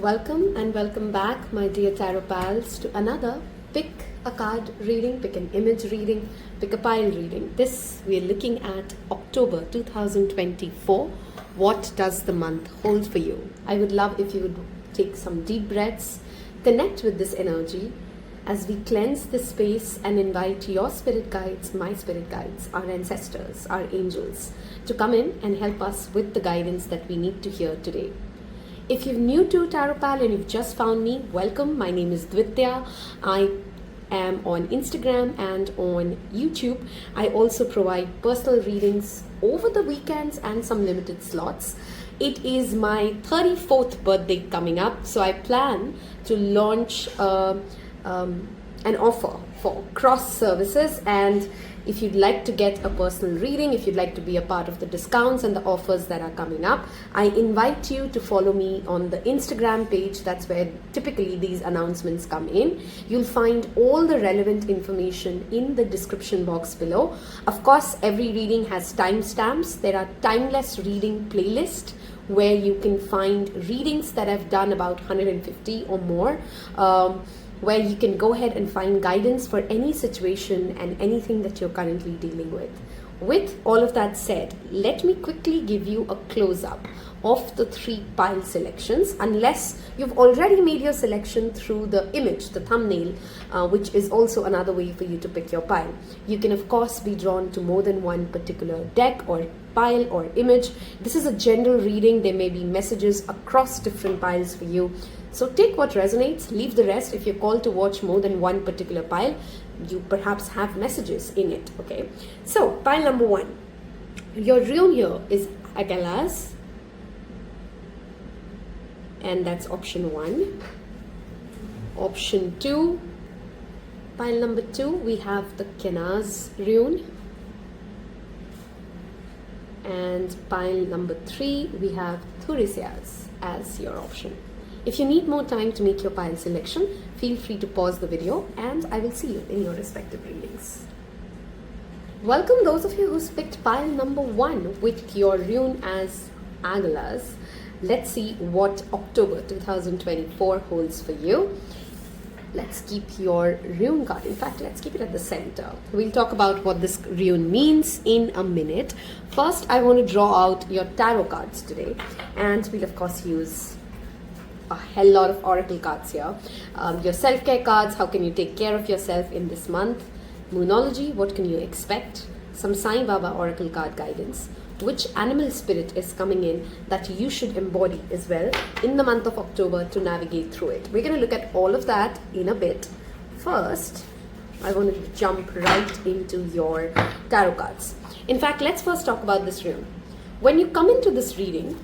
Welcome and welcome back, my dear Taropals, to another pick a card reading, pick an image reading, pick a pile reading. This we are looking at October 2024. What does the month hold for you? I would love if you would take some deep breaths, connect with this energy as we cleanse this space and invite your spirit guides, my spirit guides, our ancestors, our angels to come in and help us with the guidance that we need to hear today. If you're new to Taropal and you've just found me, welcome. My name is Dwitiya. I am on Instagram and on YouTube. I also provide personal readings over the weekends and some limited slots. It is my 34th birthday coming up, so I plan to launch an offer for cross services, and if you'd like to get a personal reading, if you'd like to be a part of the discounts and the offers that are coming up, I invite you to follow me on the Instagram page. That's where typically these announcements come in. You'll find all the relevant information in the description box below. Of course, every reading has timestamps. There are timeless reading playlists where you can find readings that I've done, about 150 or more, where you can go ahead and find guidance for any situation and anything that you're currently dealing with. With all of that said, let me quickly give you a close-up of the 3 pile selections, unless you've already made your selection through the image, the thumbnail, which is also another way for you to pick your pile. You can of course be drawn to more than one particular deck or pile or image. This is a general reading. There may be messages across different piles for you. So take what resonates, leave the rest. If you're called to watch more than one particular pile, you perhaps have messages in it, okay? So, pile number 1. Your rune here is Halagaz, and that's option 1. Option 2, pile number 2, we have the Kanaz rune. And pile number 3, we have Thurisaz as your option. If you need more time to make your pile selection, feel free to pause the video and I will see you in your respective readings. Welcome those of you who picked pile number 1 with your rune as Halagaz. Let's see what October 2024 holds for you. Let's keep your rune card. In fact, let's keep it at the center. We'll talk about what this rune means in a minute. First, I want to draw out your tarot cards today, and we'll of course use a hell lot of oracle cards here. Your self-care cards, how can you take care of yourself in this month? Moonology, what can you expect? Some Sai Baba oracle card guidance. Which animal spirit is coming in that you should embody as well in the month of October to navigate through it? We're going to look at all of that in a bit. First, I want to jump right into your tarot cards. In fact, let's first talk about this rune. When you come into this reading,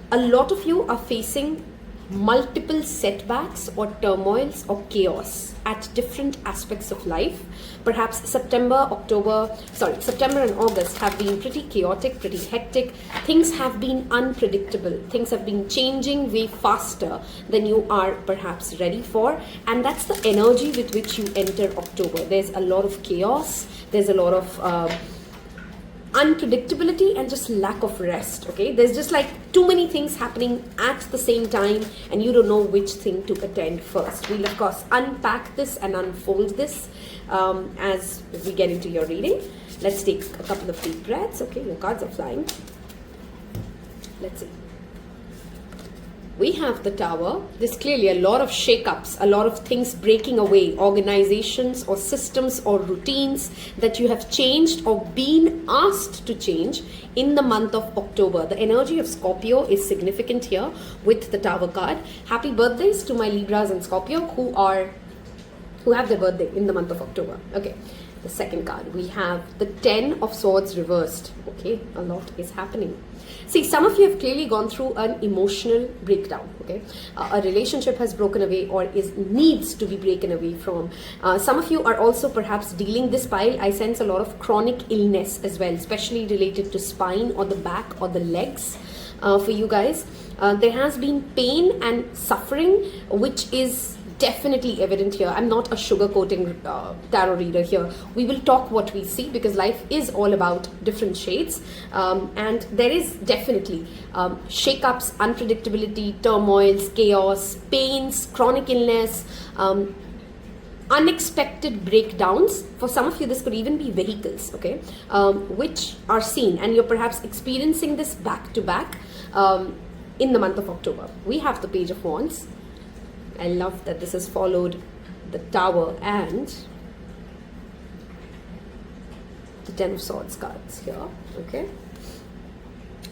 a lot of you are facing multiple setbacks or turmoils or chaos at different aspects of life. Perhaps September and August have been pretty chaotic, pretty hectic. Things have been unpredictable. Things have been changing way faster than you are perhaps ready for. And that's the energy with which you enter October. There's a lot of chaos. There's a lot of unpredictability and just lack of rest, okay? There's just like too many things happening at the same time and you don't know which thing to attend first. We'll of course unpack this and unfold this as we get into your reading. Let's take a couple of deep breaths. Okay, your cards are flying. Let's see. We have the Tower. There's clearly a lot of shake-ups, a lot of things breaking away, organizations or systems or routines that you have changed or been asked to change in the month of October. The energy of Scorpio is significant here with the Tower card. Happy birthdays to my Libras and Scorpio who have their birthday in the month of October. Okay, the second card, we have the 10 of Swords reversed. Okay, a lot is happening. See, some of you have clearly gone through an emotional breakdown, okay? A relationship has broken away or needs to be broken away from. Some of you are also perhaps dealing this pile. I sense a lot of chronic illness as well, especially related to spine or the back or the legs for you guys. There has been pain and suffering which is definitely evident here. I'm not a sugarcoating tarot reader here. We will talk what we see, because life is all about different shades, and there is definitely shake-ups, unpredictability, turmoils, chaos, pains, chronic illness, unexpected breakdowns. For some of you, this could even be vehicles, okay, which are seen, and you're perhaps experiencing this back to back in the month of October. We have the Page of Wands. I love that this has followed the Tower and the Ten of Swords cards here, okay.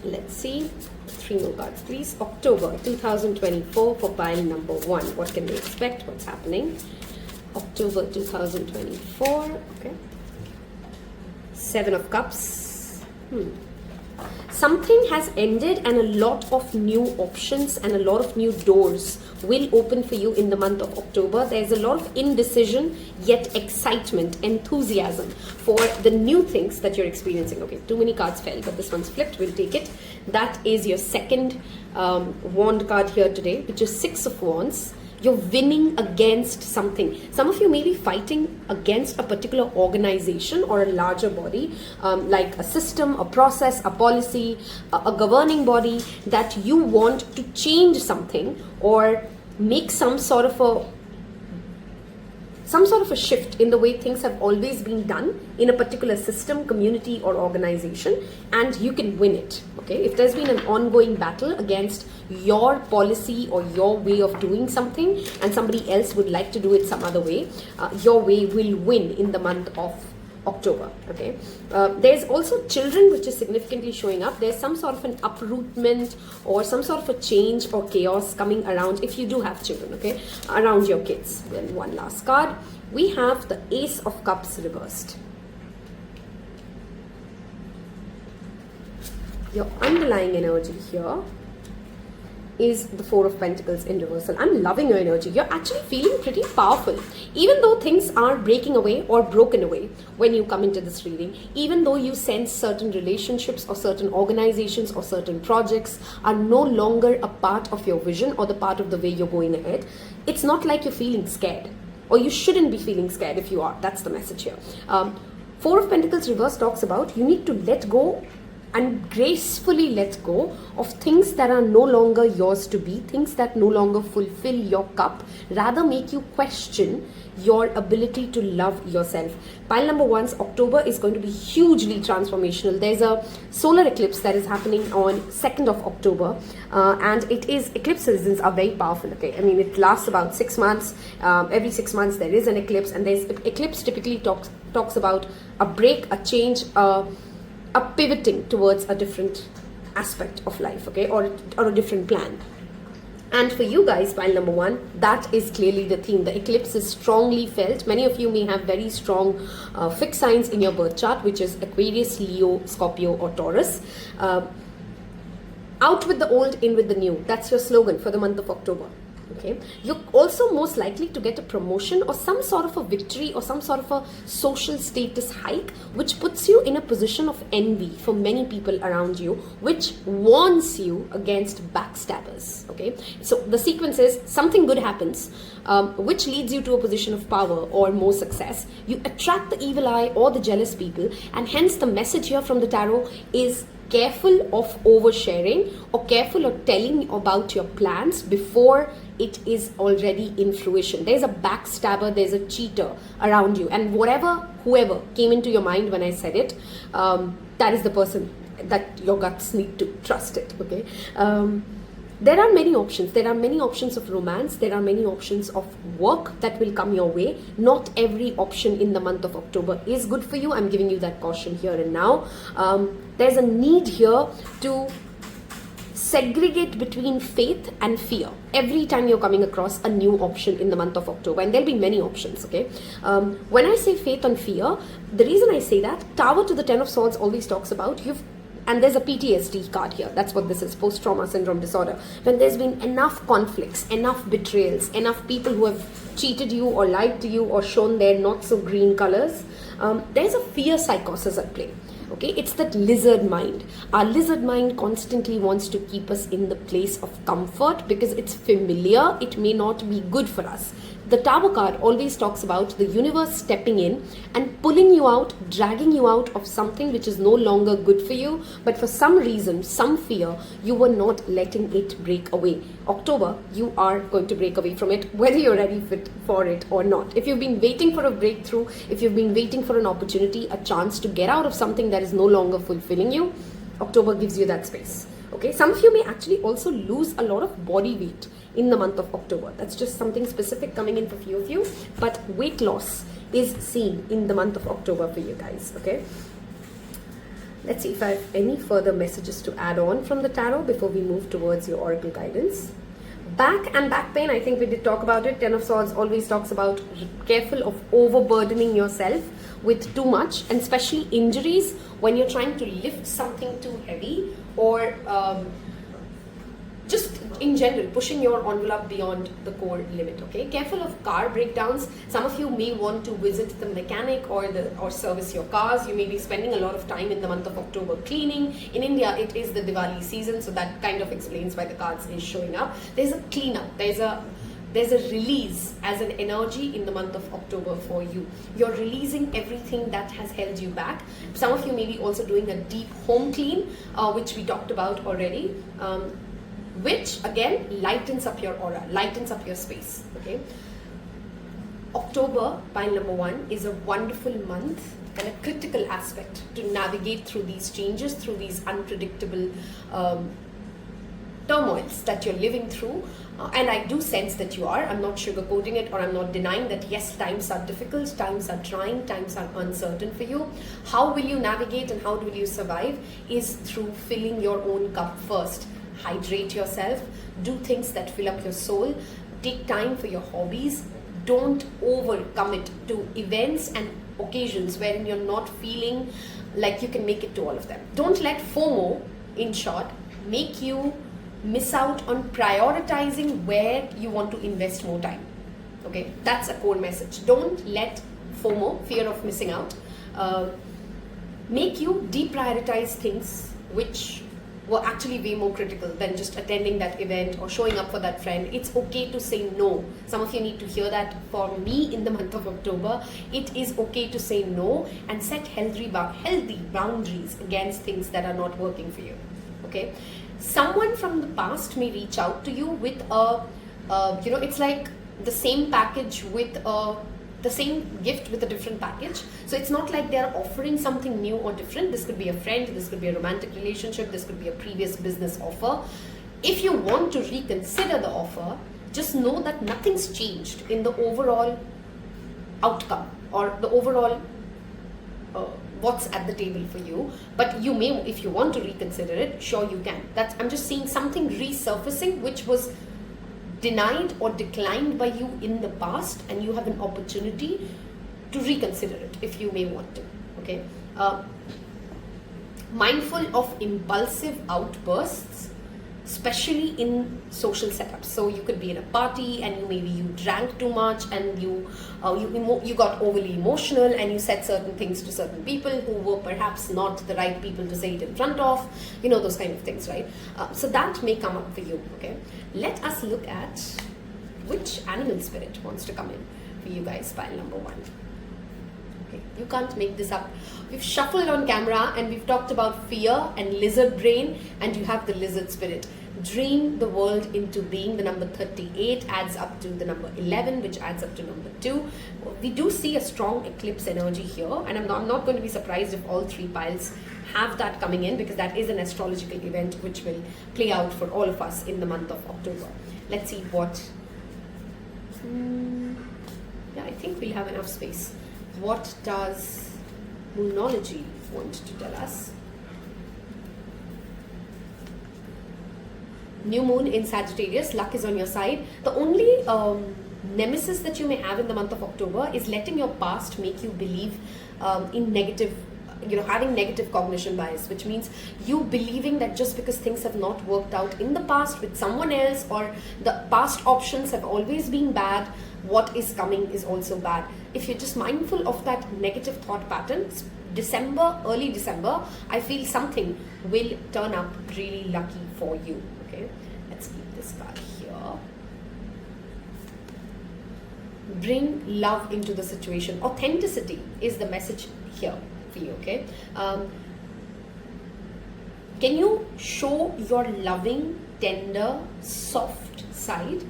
Let's see, 3 more cards please. October 2024 for pile number 1. What can we expect? What's happening? October 2024, okay. 7 of Cups. Something has ended, and a lot of new options and a lot of new doors will open for you in the month of October. There's a lot of indecision, yet excitement, enthusiasm for the new things that you're experiencing. Okay, too many cards fell, but this one's flipped. We'll take it. That is your second wand card here today, which is 6 of Wands. You're winning against something. Some of you may be fighting against a particular organization or a larger body, like a system, a process, a policy, a governing body, that you want to change something or make some sort of a shift in the way things have always been done in a particular system, community, or organization, and you can win it. Okay, if there's been an ongoing battle against your policy or your way of doing something, and somebody else would like to do it some other way, your way will win in the month of October. Okay, there's also children, which is significantly showing up. There's some sort of an uprootment or some sort of a change or chaos coming around, if you do have children, okay, around your kids. Then one last card, we have the Ace of Cups reversed. Your underlying energy here is the Four of Pentacles in reversal. I'm loving your energy. You're actually feeling pretty powerful. Even though things are breaking away or broken away when you come into this reading, even though you sense certain relationships or certain organizations or certain projects are no longer a part of your vision or the part of the way you're going ahead, it's not like you're feeling scared. Or you shouldn't be feeling scared if you are. That's the message here. Four of Pentacles reverse talks about you need to let go and gracefully let go of things that are no longer yours to be, things that no longer fulfill your cup, rather make you question your ability to love yourself. Pile number 1's October is going to be hugely transformational. There's a solar eclipse that is happening on 2nd of October, and eclipse seasons are very powerful. Okay, I mean, it lasts about 6 months. Every 6 months there is an eclipse, and eclipse typically talks about a break, a change, a pivoting towards a different aspect of life, okay, or a different plan. And for you guys, pile number 1, that is clearly the theme. The eclipse is strongly felt. Many of you may have very strong fixed signs in your birth chart, which is Aquarius, Leo, Scorpio, or Taurus. Out with the old, in with the new. That's your slogan for the month of October. Okay, you're also most likely to get a promotion or some sort of a victory or some sort of a social status hike, which puts you in a position of envy for many people around you, which warns you against backstabbers. Okay, so the sequence is something good happens, which leads you to a position of power or more success. You attract the evil eye or the jealous people, and hence the message here from the tarot is careful of oversharing or careful of telling about your plans before it is already in fruition. There's a backstabber, there's a cheater around you, and whoever came into your mind when I said it, that is the person that your guts need to trust it. Okay, there are many options. There are many options of romance. There are many options of work that will come your way. Not every option in the month of October is good for you. I'm giving you that caution here and now. There's a need here to segregate between faith and fear every time you're coming across a new option in the month of October, and there'll be many options. Okay, when I say faith and fear, the reason I say that, Tower to the Ten of Swords always talks about and there's a PTSD card here. That's what this is, post-trauma syndrome disorder. When there's been enough conflicts, enough betrayals, enough people who have cheated you or lied to you or shown their not so green colors, there's a fear psychosis at play. Okay, it's that lizard mind. Our lizard mind constantly wants to keep us in the place of comfort because it's familiar. It may not be good for us. The Tower card always talks about the universe stepping in and pulling you out, dragging you out of something which is no longer good for you, but for some reason, some fear, you were not letting it break away. October, you are going to break away from it, whether you're ready for it or not. If you've been waiting for a breakthrough, if you've been waiting for an opportunity, a chance to get out of something that is no longer fulfilling you, October gives you that space. Okay, some of you may actually also lose a lot of body weight in the month of October. That's just something specific coming in for few of you, but weight loss is seen in the month of October for you guys. Okay, let's see if I have any further messages to add on from the tarot before we move towards your oracle guidance. Back and back pain, I think we did talk about it. Ten of Swords always talks about careful of overburdening yourself with too much, and especially injuries when you're trying to lift something too heavy, or just in general pushing your envelope beyond the core limit. Okay, careful of car breakdowns. Some of you may want to visit the mechanic or service your cars. You may be spending a lot of time in the month of October cleaning. In India, it is the Diwali season, so that kind of explains why the cards is showing up. There's a cleanup, there's a release as an energy in the month of October for you. You're releasing everything that has held you back. Some of you may be also doing a deep home clean, which we talked about already, which again lightens up your aura, lightens up your space. Okay, October, pile number 1, is a wonderful month and a critical aspect to navigate through these changes, through these unpredictable turmoils that you're living through. And I do sense that you are. I'm not sugarcoating it, or I'm not denying that yes, times are difficult, times are trying, times are uncertain for you. How will you navigate and how will you survive is through filling your own cup first. Hydrate yourself, do things that fill up your soul, take time for your hobbies. Don't overcommit to events and occasions wherein you're not feeling like you can make it to all of them. Don't let FOMO, in short, make you miss out on prioritizing where you want to invest more time. Okay, that's a core message. Don't let FOMO, fear of missing out, make you deprioritize things which were actually way more critical than just attending that event or showing up for that friend. It's okay to say no. Some of you need to hear that. For me, in the month of October, it is okay to say no and set healthy boundaries against things that are not working for you. Okay, someone from the past may reach out to you with it's like the same package with the same gift with a different package. So it's not like they're offering something new or different. This could be a friend, this could be a romantic relationship, this could be a previous business offer. If you want to reconsider the offer, just know that nothing's changed in the overall outcome or the overall what's at the table for you. But you may, if you want to reconsider it, sure you can. I'm just seeing something resurfacing which was denied or declined by you in the past, and you have an opportunity to reconsider it if you may want to. Okay, mindful of impulsive outbursts, especially in social setups. So you could be in a party and maybe you drank too much and you got overly emotional and you said certain things to certain people who were perhaps not the right people to say it in front of, those kind of things, right? So that may come up for you. Okay, let us look at which animal spirit wants to come in for you guys. Pile number 1. Okay, you can't make this up. We've shuffled on camera and we've talked about fear and lizard brain, and you have the lizard spirit. Dream the world into being. The number 38 adds up to the number 11, which adds up to number 2. We do see a strong eclipse energy here, and I'm not going to be surprised if all 3 piles have that coming in, because that is an astrological event which will play out for all of us in the month of October. Let's see what... yeah, I think we'll have enough space. What does Moonology want to tell us? New moon in Sagittarius, luck is on your side. The only nemesis that you may have in the month of October is letting your past make you believe in negative, having negative cognition bias, which means you believing that just because things have not worked out in the past with someone else, or the past options have always been bad, what is coming is also bad. If you're just mindful of that negative thought patterns, early December, I feel something will turn up really lucky for you. Okay, let's keep this card here. bring love into the situation. Authenticity is the message here for you, okay? Can you show your loving, tender, soft side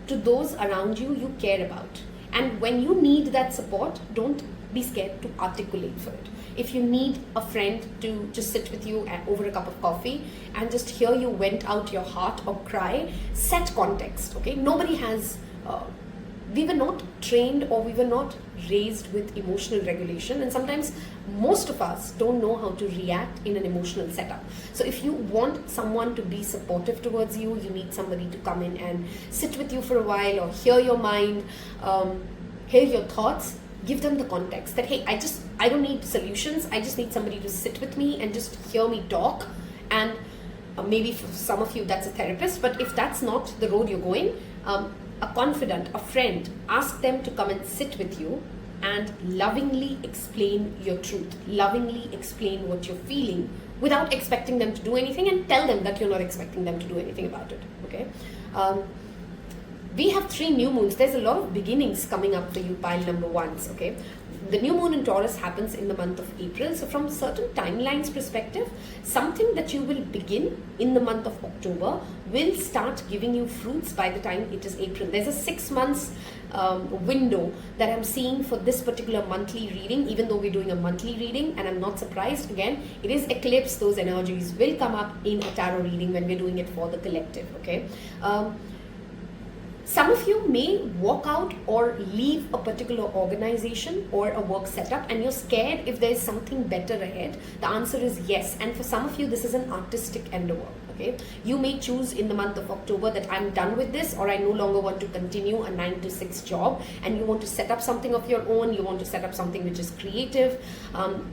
to those around you you care about? And when you need that support, don't be scared to articulate for it. If you need a friend to just sit with you over a cup of coffee and just hear you vent out your heart or cry, set context, okay? Nobody has, we were not trained or we were not raised with emotional regulation, and sometimes most of us don't know how to react in an emotional setup. So if you want someone to be supportive towards you, you need somebody to come in and sit with you for a while or hear your mind, hear your thoughts. Give them the context that, hey, I don't need solutions. I just need somebody to sit with me and just hear me talk. And maybe for some of you that's a therapist, but if that's not the road you're going, a confidant, a friend, ask them to come and sit with you and lovingly explain your truth, lovingly explain what you're feeling without expecting them to do anything, and tell them that you're not expecting them to do anything about it, okay? We have 3 new moons. There's a lot of beginnings coming up for you, pile number 1s, okay? The new moon in Taurus happens in the month of April. So from certain timelines perspective, something that you will begin in the month of October will start giving you fruits by the time it is April. There's a 6 months window that I'm seeing for this particular monthly reading, even though we're doing a monthly reading, and I'm not surprised. Again, it is eclipse. Those energies will come up in a tarot reading when we're doing it for the collective, okay? Some of you may walk out or leave a particular organization or a work setup and you're scared if there's something better ahead. The answer is yes. And for some of you, this is an artistic endeavor. Okay? You may choose in the month of October that I'm done with this, or I no longer want to continue a 9 to 6 job, and you want to set up something of your own. You want to set up something which is creative.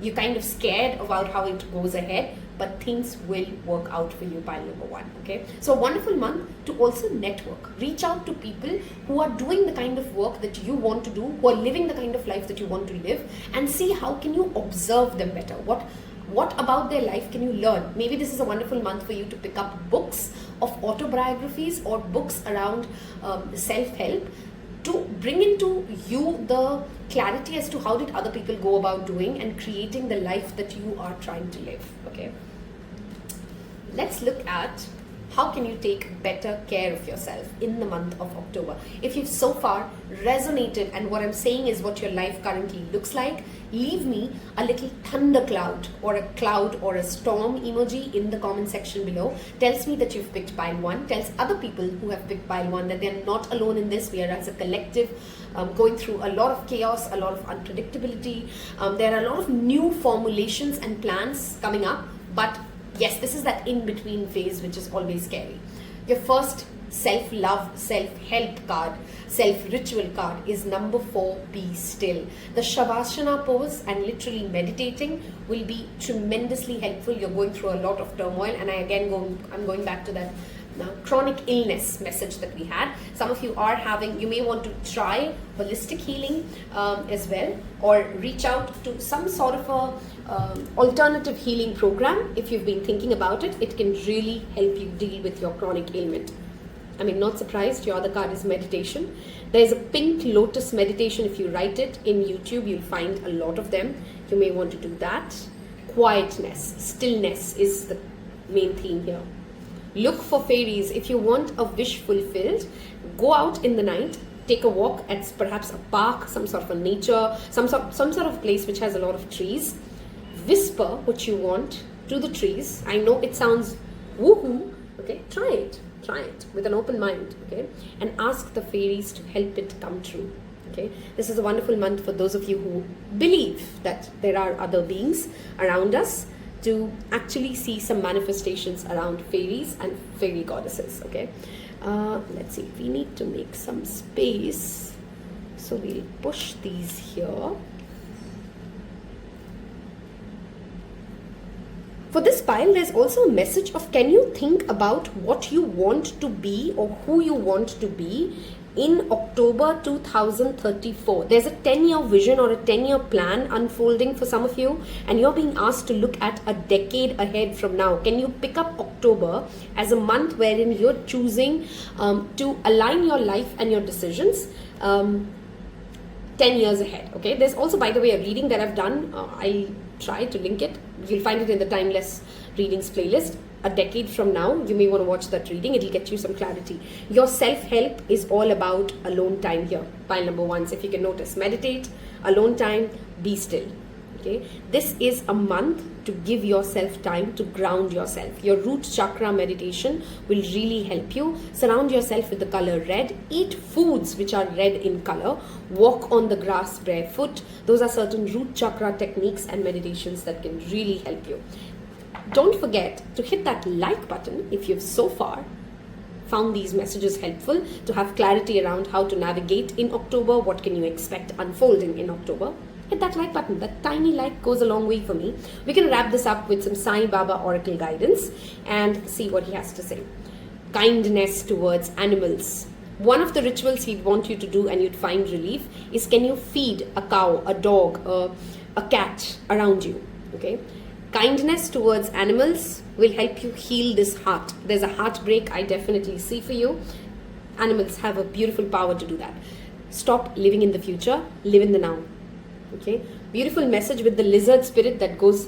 You're kind of scared about how it goes ahead, but things will work out for you, pile number 1. Okay, so a wonderful month to also network. Reach out to people who are doing the kind of work that you want to do, who are living the kind of life that you want to live, and see how can you observe them better. What about their life can you learn? Maybe this is a wonderful month for you to pick up books of autobiographies or books around self-help, to bring into you the clarity as to how did other people go about doing and creating the life that you are trying to live. Okay, let's look at how can you take better care of yourself in the month of October. If you've so far resonated and what I'm saying is what your life currently looks like, leave me a little thundercloud or a cloud or a storm emoji in the comment section below. Tells me that you've picked pile 1, tells other people who have picked pile 1 that they're not alone in this. We are as a collective going through a lot of chaos, a lot of unpredictability. There are a lot of new formulations and plans coming up, but yes, this is that in-between phase which is always scary. Your first self-love, self-help card, self-ritual card is number 4, be still. The Shavasana pose and literally meditating will be tremendously helpful. You're going through a lot of turmoil, and I'm going back to that chronic illness message that we had. Some of you are having, you may want to try holistic healing as well, or reach out to some sort of a alternative healing program. If you've been thinking about it, it can really help you deal with your chronic ailment. I mean, not surprised, your other card is meditation. There's a pink lotus meditation. If you write it in YouTube, you'll find a lot of them. You may want to do that. Quietness, stillness is the main theme here. Look for fairies. If you want a wish fulfilled, go out in the night, take a walk at perhaps a park, some sort of a nature, some sort of place which has a lot of trees. Whisper what you want to the trees. I know it sounds woohoo, okay? Try it with an open mind, okay? And ask the fairies to help it come true, okay? This is a wonderful month for those of you who believe that there are other beings around us, to actually see some manifestations around fairies and fairy goddesses, okay? Let's see, we need to make some space, so we'll push these here. For this pile, there's also a message of, can you think about what you want to be or who you want to be in October 2034. There's a 10-year vision or a 10-year plan unfolding for some of you, and you're being asked to look at a decade ahead from now. Can you pick up October as a month wherein you're choosing to align your life and your decisions 10 years ahead. Okay, there's also, by the way, a reading that I've done. I'll try to link it. You'll find it in the Timeless Readings playlist. A decade from now, you may want to watch that reading. It'll get you some clarity. Your self-help is all about alone time here. Pile number 1. So if you can notice, meditate, alone time, be still. Okay, this is a month to give yourself time to ground yourself. Your root chakra meditation will really help you. Surround yourself with the color red. Eat foods which are red in color. Walk on the grass barefoot. Those are certain root chakra techniques and meditations that can really help you. Don't forget to hit that like button if you've so far found these messages helpful, to have clarity around how to navigate in October, what can you expect unfolding in October. Hit that like button. That tiny like goes a long way for me. We can wrap this up with some Sai Baba Oracle guidance and see what he has to say. Kindness towards animals. One of the rituals he'd want you to do and you'd find relief is, can you feed a cow, a dog, a cat around you? Okay. Kindness towards animals will help you heal this heart. There's a heartbreak I definitely see for you. Animals have a beautiful power to do that. Stop living in the future, live in the now. Okay, beautiful message with the lizard spirit that goes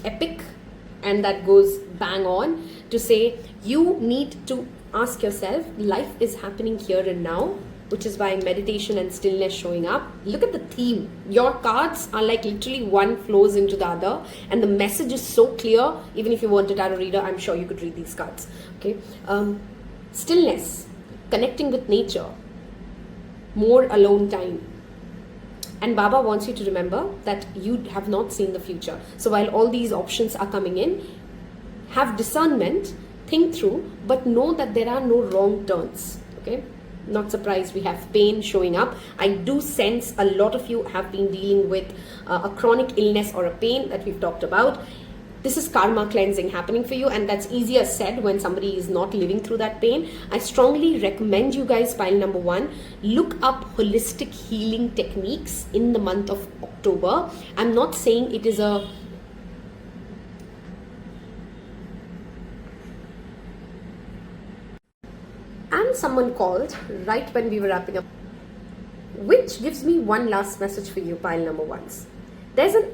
epic and that goes bang on to say you need to ask yourself, life is happening here and now, which is why meditation and stillness showing up. Look at the theme. Your cards are like literally one flows into the other, and the message is so clear. Even if you weren't a tarot reader, I'm sure you could read these cards. Okay, stillness, connecting with nature, more alone time. And Baba wants you to remember that you have not seen the future. So while all these options are coming in, have discernment, think through, but know that there are no wrong turns. Okay? Not surprised we have pain showing up. I do sense a lot of you have been dealing with a chronic illness or a pain that we've talked about. This is karma cleansing happening for you, and that's easier said when somebody is not living through that pain. I strongly recommend you guys, pile number 1, look up holistic healing techniques in the month of October. I'm not saying it is a and someone called right when we were wrapping up, which gives me one last message for you, pile number 1s. There's a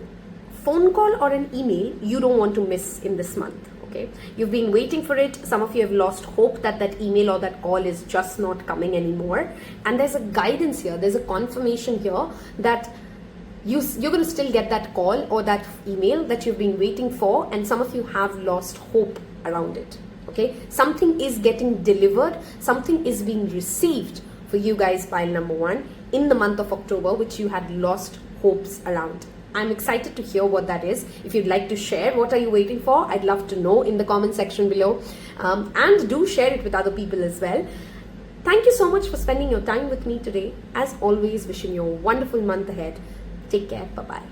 phone call or an email you don't want to miss in this month. Okay, you've been waiting for it. Some of you have lost hope that that email or that call is just not coming anymore, and there's a guidance here, there's a confirmation here that you're going to still get that call or that email that you've been waiting for, and some of you have lost hope around it. Okay, something is getting delivered, something is being received for you guys, pile number 1, in the month of October, which you had lost hopes around. I'm excited to hear what that is. If you'd like to share, what are you waiting for? I'd love to know in the comment section below. And do share it with other people as well. Thank you so much for spending your time with me today. As always, wishing you a wonderful month ahead. Take care. Bye-bye.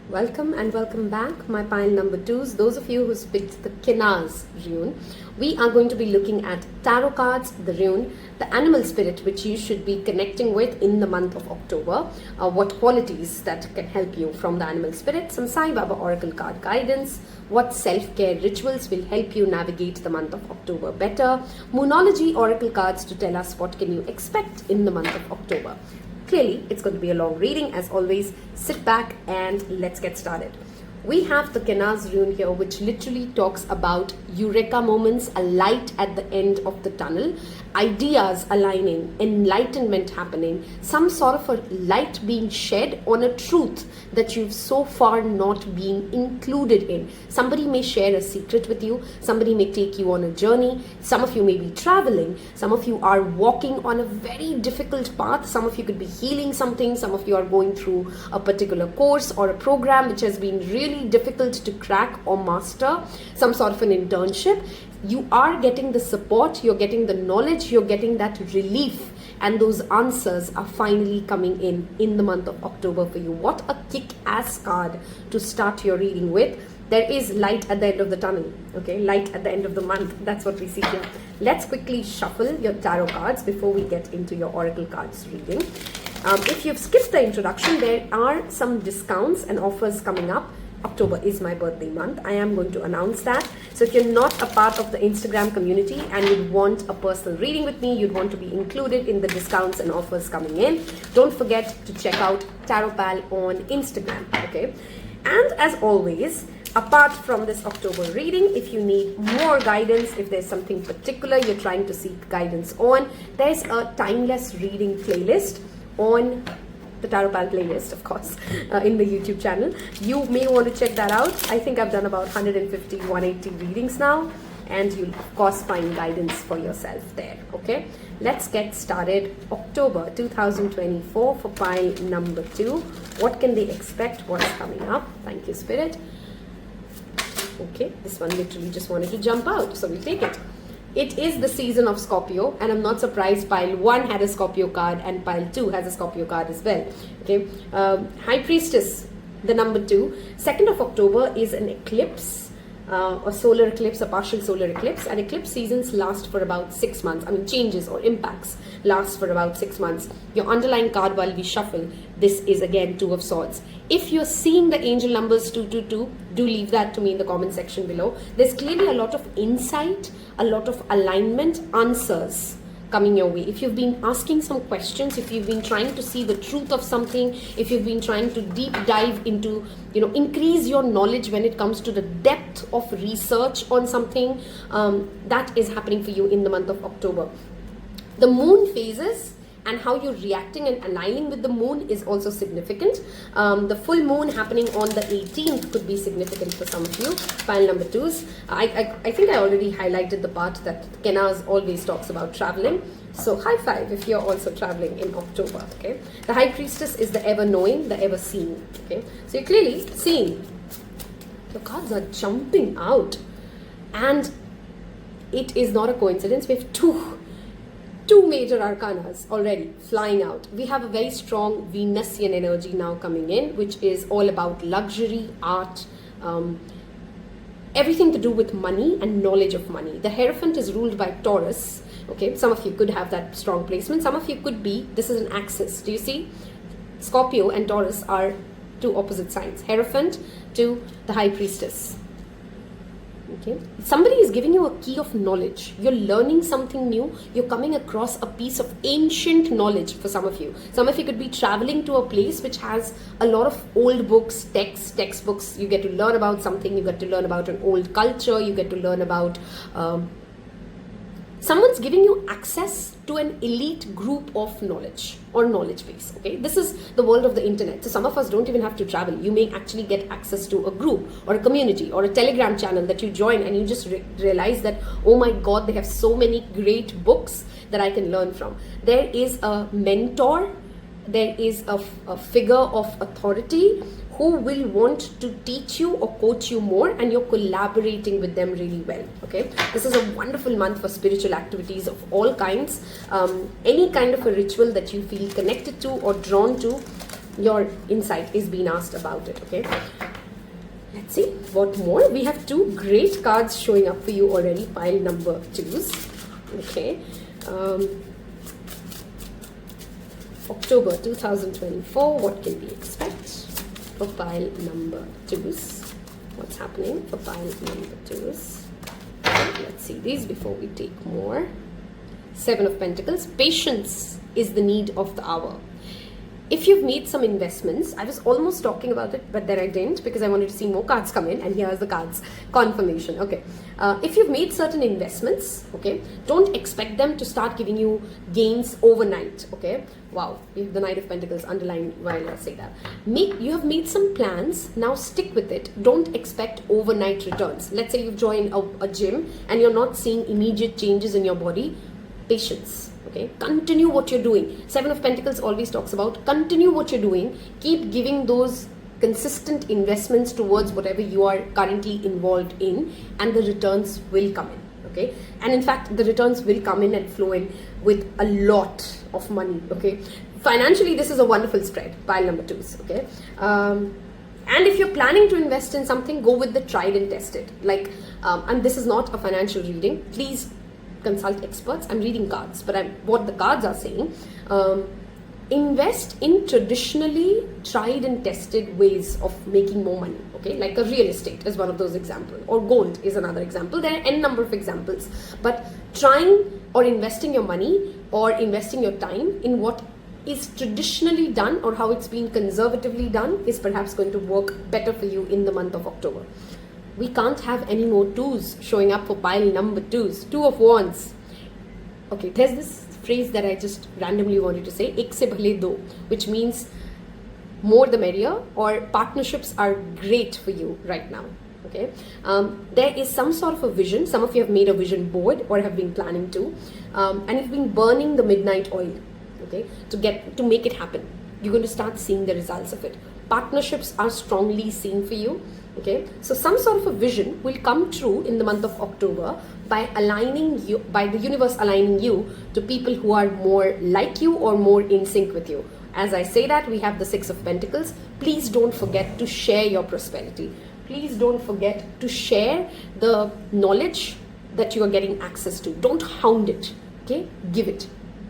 Welcome and welcome back, my pile number 2s. Those of you who picked the Kanaz rune, we are going to be looking at tarot cards, the rune, the animal spirit which you should be connecting with in the month of October, what qualities that can help you from the animal spirit, some Sai Baba Oracle card guidance, what self-care rituals will help you navigate the month of October better, Moonology Oracle cards to tell us what can you expect in the month of October. Clearly, it's going to be a long reading. As always, sit back and let's get started. We have the Kanaz rune here, which literally talks about eureka moments, a light at the end of the tunnel, ideas aligning, enlightenment happening, some sort of a light being shed on a truth that you've so far not been included in. Somebody may share a secret with you, somebody may take you on a journey, some of you may be traveling, some of you are walking on a very difficult path, some of you could be healing something, some of you are going through a particular course or a program which has been really difficult to crack or master, some sort of an internship. You are getting the support, you're getting the knowledge, you're getting that relief, and those answers are finally coming in the month of October for you. What a kick-ass card to start your reading with. There is light at the end of the tunnel, okay? Light at the end of the month. That's what we see here. Let's quickly shuffle your tarot cards before we get into your oracle cards reading. If you've skipped the introduction, there are some discounts and offers coming up. October is my birthday month. I am going to announce that. So if you're not a part of the Instagram community and you want a personal reading with me, you'd want to be included in the discounts and offers coming in, don't forget to check out Taropal on Instagram, okay? And as always, apart from this October reading, if you need more guidance, if there's something particular you're trying to seek guidance on, there's a timeless reading playlist on the Taropal playlist, of course, in the YouTube channel. You may want to check that out. I think I've done about 150, 180 readings now, and you'll of course find guidance for yourself there, okay? Let's get started. October 2024 for pile number 2. What can they expect? What's coming up? Thank you, Spirit. Okay, this one literally just wanted to jump out, so we'll take it. It is the season of Scorpio, and I'm not surprised pile 1 had a Scorpio card and pile 2 has a Scorpio card as well. Okay, High Priestess, the number 2. 2nd of October is an eclipse, a solar eclipse, a partial solar eclipse, and eclipse seasons last for about 6 months. I mean, changes or impacts last for about 6 months. Your underlying card while we shuffle, this is again 2 of Swords. If you're seeing the angel numbers 222, do leave that to me in the comment section below. There's clearly a lot of insight, a lot of alignment, answers coming your way. If you've been asking some questions, if you've been trying to see the truth of something, if you've been trying to deep dive into, increase your knowledge when it comes to the depth of research on something, that is happening for you in the month of October. The moon phases and how you're reacting and aligning with the moon is also significant. The full moon happening on the 18th could be significant for some of you. Pile number 2s. I think I already highlighted the part that Kanaz always talks about traveling. So high five if you're also traveling in October, okay? The High Priestess is the ever knowing, the ever seeing, okay? So you're clearly seeing. Your cards are jumping out. And it is not a coincidence. We have two major arcanas already flying out. We have a very strong Venusian energy now coming in, which is all about luxury, art, everything to do with money and knowledge of money. The Hierophant is ruled by Taurus. Okay, some of you could have that strong placement. Some of you could be, this is an axis. Do you see? Scorpio and Taurus are 2 opposite signs. Hierophant to the High Priestess. Okay. Somebody is giving you a key of knowledge. You're learning something new. You're coming across a piece of ancient knowledge for some of you. Some of you could be traveling to a place which has a lot of old books, textbooks. You get to learn about something. You get to learn about an old culture. You get to learn about... someone's giving you access to an elite group of knowledge or knowledge base, okay? This is the world of the internet. So some of us don't even have to travel. You may actually get access to a group or a community or a Telegram channel that you join, and you just realize that, oh my God, they have so many great books that I can learn from. There is a mentor, there is a figure of authority who will want to teach you or coach you more, and you're collaborating with them really well, okay? This is a wonderful month for spiritual activities of all kinds. Any kind of a ritual that you feel connected to or drawn to, your insight is being asked about it, okay? Let's see what more. We have 2 great cards showing up for you already, pile number 2s, okay? October 2024, what can we expect for pile number 2s? What's happening for pile number 2s? Let's see these before we take more. 7 of Pentacles. Patience is the need of the hour. If you've made some investments, I was almost talking about it, but then I didn't because I wanted to see more cards come in, and here's the cards. Confirmation, okay. If you've made certain investments, okay, don't expect them to start giving you gains overnight, okay. Wow, we have the Knight of Pentacles underlined while I say that. You have made some plans, now stick with it. Don't expect overnight returns. Let's say you've joined a gym and you're not seeing immediate changes in your body. Patience. Okay, continue what you're doing. 7 of Pentacles always talks about continue what you're doing. Keep giving those consistent investments towards whatever you are currently involved in, and the returns will come in. Okay, and in fact the returns will come in and flow in with a lot of money. Okay, financially this is a wonderful spread, pile number 2s. Okay, and if you're planning to invest in something, go with the tried and tested. Like and this is not a financial reading, please consult experts. I'm reading cards, but what the cards are saying, invest in traditionally tried and tested ways of making more money, okay? Like a real estate is one of those examples, or gold is another example. There are n number of examples, but trying or investing your money or investing your time in what is traditionally done or how it's been conservatively done is perhaps going to work better for you in the month of October. We can't have any more twos showing up for pile number twos. Two of wands. Okay, there's this phrase that I just randomly wanted to say, ek se bhale do, which means more the merrier, or partnerships are great for you right now. Okay, there is some sort of a vision. Some of you have made a vision board or have been planning to, and you've been burning the midnight oil, okay, to make it happen. You're going to start seeing the results of it. Partnerships are strongly seen for you. Okay, so some sort of a vision will come true in the month of October by aligning you, by the universe aligning you to people who are more like you or more in sync with you. As I say that, we have the Six of Pentacles. Please don't forget to share your prosperity. Please don't forget to share the knowledge that you are getting access to. Don't hound it, okay? Give it.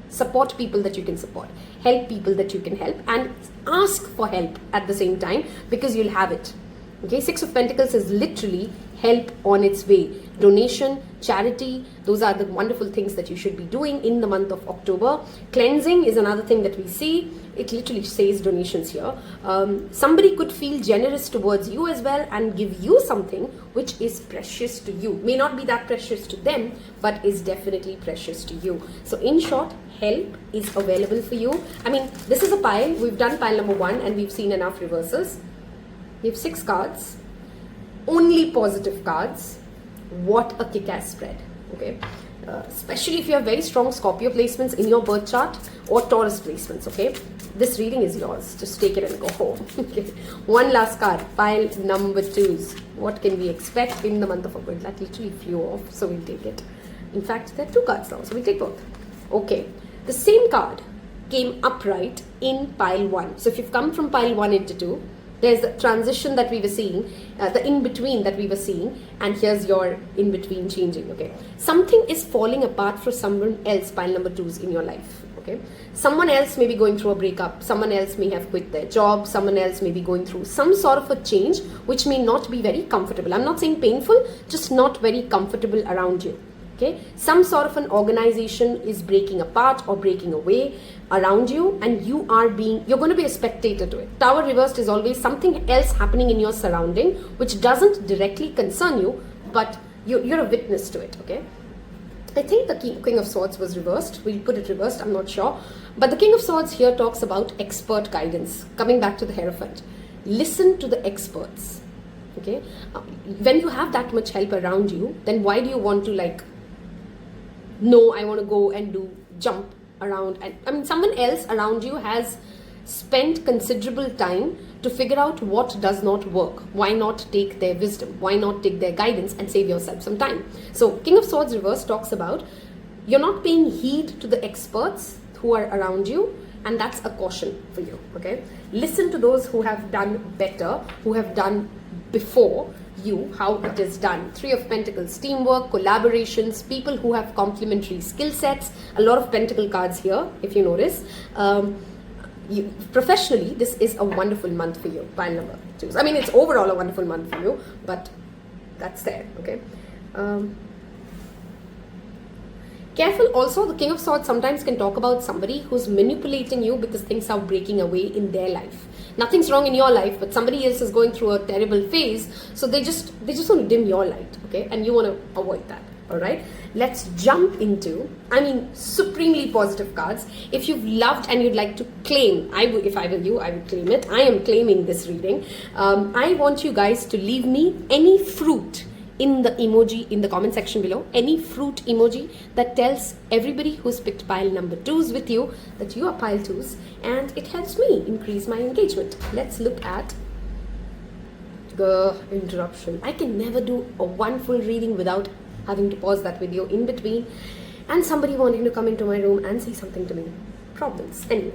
Support people that you can support. Help people that you can help, and ask for help at the same time, because you'll have it. Okay, Six of Pentacles is literally help on its way. Donation, charity, those are the wonderful things that you should be doing in the month of October. Cleansing is another thing that we see. It literally says donations here. Somebody could feel generous towards you as well and give you something which is precious to you. May not be that precious to them, but is definitely precious to you. So in short, help is available for you. I mean, this is a pile. We've done pile number 1 and we've seen enough reversals. We have 6 cards, only positive cards. What a kick-ass spread, okay? Especially if you have very strong Scorpio placements in your birth chart or Taurus placements, okay? This reading is yours. Just take it and go home. Okay. One last card, pile number 2s. What can we expect in the month of October? That literally flew off, so we'll take it. In fact, there are 2 cards now, so we'll take both. Okay, the same card came upright in pile 1. So if you've come from pile 1 into 2, there's the transition that we were seeing, the in-between that we were seeing, and here's your in-between changing, okay? Something is falling apart for someone else, pile number 2s in your life, okay? Someone else may be going through a breakup, someone else may have quit their job, someone else may be going through some sort of a change which may not be very comfortable. I'm not saying painful, just not very comfortable around you. Okay, some sort of an organization is breaking apart or breaking away around you, and you're going to be a spectator to it. Tower reversed is always something else happening in your surrounding which doesn't directly concern you, but you're a witness to it, okay? I think the King of Swords was reversed. We'll put it reversed, I'm not sure. But the King of Swords here talks about expert guidance. Coming back to the Hierophant. Listen to the experts, okay? When you have that much help around you, then why do you want to no, I want to go and jump around. And I mean, someone else around you has spent considerable time to figure out what does not work. Why not take their wisdom? Why not take their guidance and save yourself some time? So King of Swords reverse talks about you're not paying heed to the experts who are around you, and that's a caution for you, okay? Listen to those who have done better, who have done before you, how it is done. 3 of Pentacles, teamwork, collaborations, people who have complementary skill sets. A lot of Pentacle cards here, if you notice. Professionally, this is a wonderful month for you, pile number 2. I mean, it's overall a wonderful month for you, but that's there, okay? Careful also, the King of Swords sometimes can talk about somebody who's manipulating you because things are breaking away in their life. Nothing's wrong in your life, but somebody else is going through a terrible phase, so they just want to dim your light, okay? And you want to avoid that, all right? Let's jump into, supremely positive cards. If you've loved and you'd like to claim, if I were you, I would claim it. I am claiming this reading. I want you guys to leave me any fruit in the emoji in the comment section below, any fruit emoji that tells everybody who's picked pile number 2s with you that you are pile 2s, and it helps me increase my engagement. Let's look at the interruption. I can never do a one full reading without having to pause that video in between and somebody wanting to come into my room and say something to me. Problems. Anyway,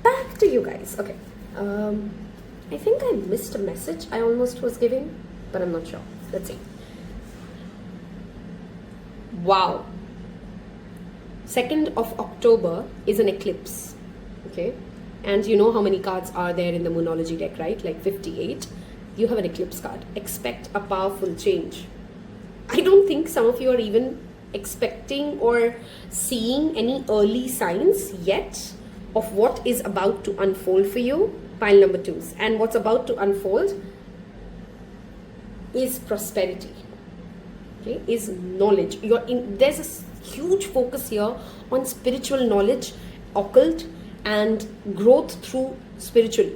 back to you guys. Okay, I think I missed a message I almost was giving, but I'm not sure. Let's see. Wow, 2nd of October is an eclipse, okay? And you know how many cards are there in the Moonology deck, right? Like 58. You have an eclipse card. Expect a powerful change. I don't think some of you are even expecting or seeing any early signs yet of what is about to unfold for you, pile number 2s. And what's about to unfold is prosperity, okay, is knowledge. There's a huge focus here on spiritual knowledge, occult, and growth through spiritual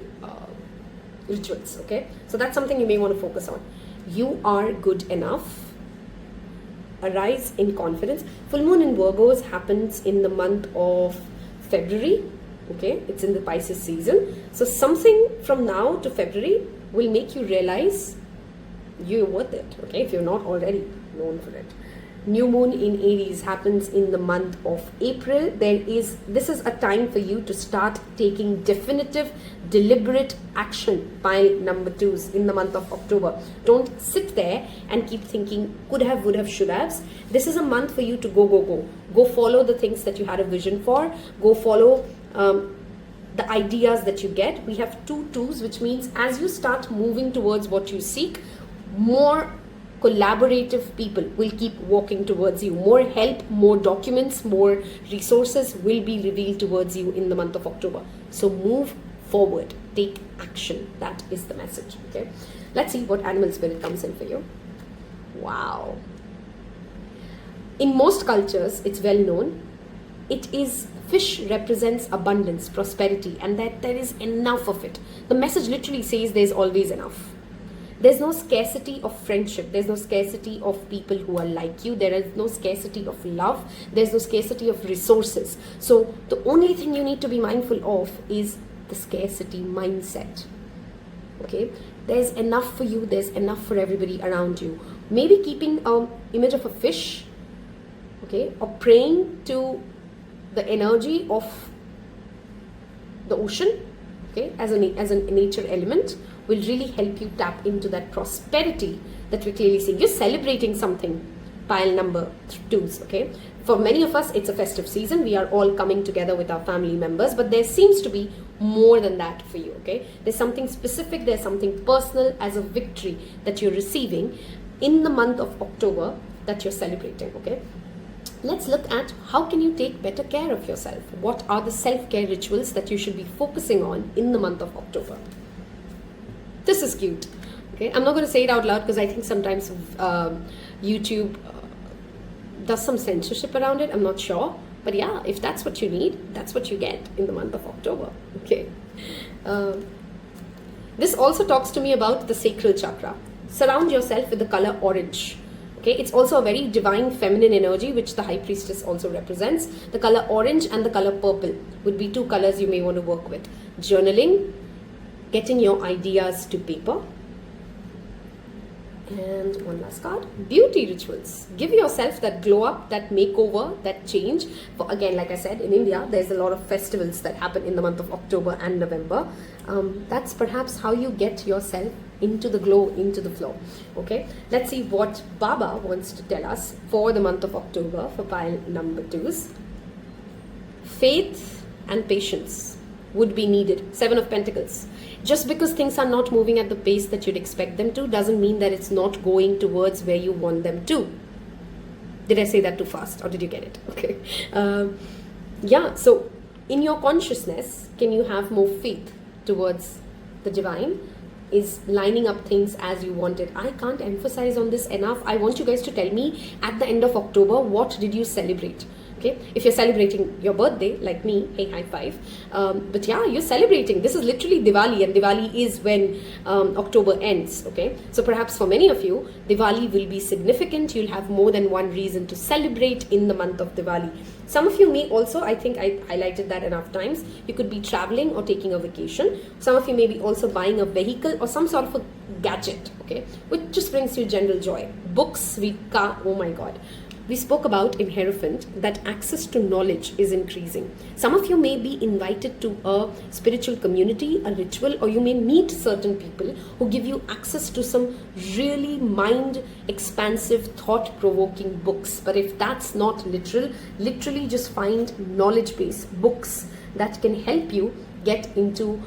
rituals, okay? So that's something you may want to focus on. You are good enough. Arise in confidence. Full moon in Virgos happens in the month of February, okay? It's in the Pisces season. So something from now to February will make you realize you're worth it, okay? If you're not already known for it. New moon in Aries happens in the month of April. This is a time for you to start taking definitive, deliberate action, pile number 2s, in the month of October. Don't sit there and keep thinking could have, would have, should have. This is a month for you to go follow the things that you had a vision for. Go follow the ideas that you get. We have 2 2s, which means as you start moving towards what you seek, more collaborative people will keep walking towards you. More help, more documents, more resources will be revealed towards you in the month of October. So move forward, take action. That is the message, okay? Let's see what animal spirit comes in for you. Wow. In most cultures, it's well known. Fish represents abundance, prosperity, and that there is enough of it. The message literally says there's always enough. There's no scarcity of friendship. There's no scarcity of people who are like you. There is no scarcity of love. There's no scarcity of resources. So the only thing you need to be mindful of is the scarcity mindset. Okay? There's enough for you. There's enough for everybody around you. Maybe keeping an image of a fish, okay, or praying to the energy of the ocean, okay, as a nature element, will really help you tap into that prosperity that we're clearly seeing. You're celebrating something, pile number 2s, okay? For many of us, it's a festive season. We are all coming together with our family members, but there seems to be more than that for you, okay? There's something specific, there's something personal as a victory that you're receiving in the month of October that you're celebrating, okay? Let's look at how can you take better care of yourself. What are the self-care rituals that you should be focusing on in the month of October? This is cute. Okay, I'm not going to say it out loud because I think sometimes YouTube does some censorship around it. I'm not sure. But yeah, if that's what you need, that's what you get in the month of October. Okay. This also talks to me about the sacral chakra. Surround yourself with the color orange. Okay, it's also a very divine feminine energy, which the High Priestess also represents. The color orange and the color purple would be 2 colors you may want to work with. Journaling, getting your ideas to paper. And one last card, beauty rituals. Give yourself that glow up, that makeover, that change. For again, like I said, in India, there's a lot of festivals that happen in the month of October and November. That's perhaps how you get yourself into the glow, into the flow. Okay, let's see what Baba wants to tell us for the month of October for pile number 2s. Faith and patience would be needed. 7 of Pentacles. Just because things are not moving at the pace that you'd expect them to doesn't mean that it's not going towards where you want them to. Did I say that too fast or did you get it? Okay. Yeah, so in your consciousness, can you have more faith towards the divine? Is lining up things as you want it. I can't emphasize on this enough. I want you guys to tell me at the end of October, what did you celebrate? Okay, if you're celebrating your birthday, like me, hey, high five. But yeah, you're celebrating. This is literally Diwali, and Diwali is when October ends. Okay, so perhaps for many of you, Diwali will be significant. You'll have more than one reason to celebrate in the month of Diwali. Some of you may also, I think I highlighted that enough times, you could be traveling or taking a vacation. Some of you may be also buying a vehicle or some sort of a gadget, okay, which just brings you general joy. Books, oh my God. We spoke about in Hierophant that access to knowledge is increasing. Some of you may be invited to a spiritual community, a ritual, or you may meet certain people who give you access to some really mind-expansive, thought-provoking books. But if that's not literally just find knowledge-based books that can help you get into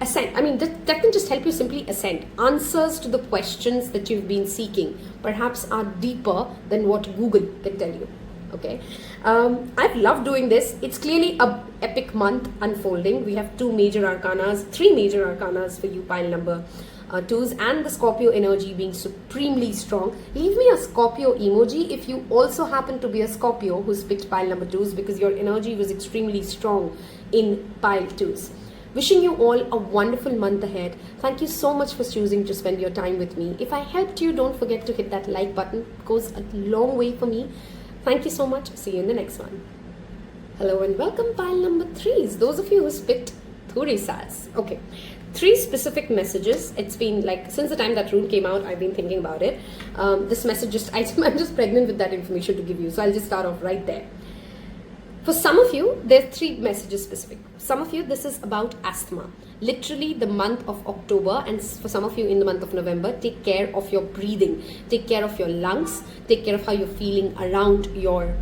ascend. I mean, that can just help you simply ascend. Answers to the questions that you've been seeking perhaps are deeper than what Google can tell you. Okay, I've loved doing this. It's clearly a epic month unfolding. We have three major arcanas for you, pile number 2s, and the Scorpio energy being supremely strong. Leave me a Scorpio emoji if you also happen to be a Scorpio who's picked pile number 2s, because your energy was extremely strong in pile 2s. Wishing you all a wonderful month ahead. Thank you so much for choosing to spend your time with me. If I helped you, don't forget to hit that like button. It goes a long way for me. Thank you so much. See you in the next one. Hello and welcome, pile number 3s. Those of you who picked Thurisaz. Okay, 3 specific messages. It's been like since the time that rune came out, I've been thinking about it. This message I'm just pregnant with that information to give you. So I'll just start off right there. For some of you, there's 3 messages specific. Some of you, this is about asthma. Literally the month of October, and for some of you in the month of November, take care of your breathing, take care of your lungs, take care of how you're feeling around your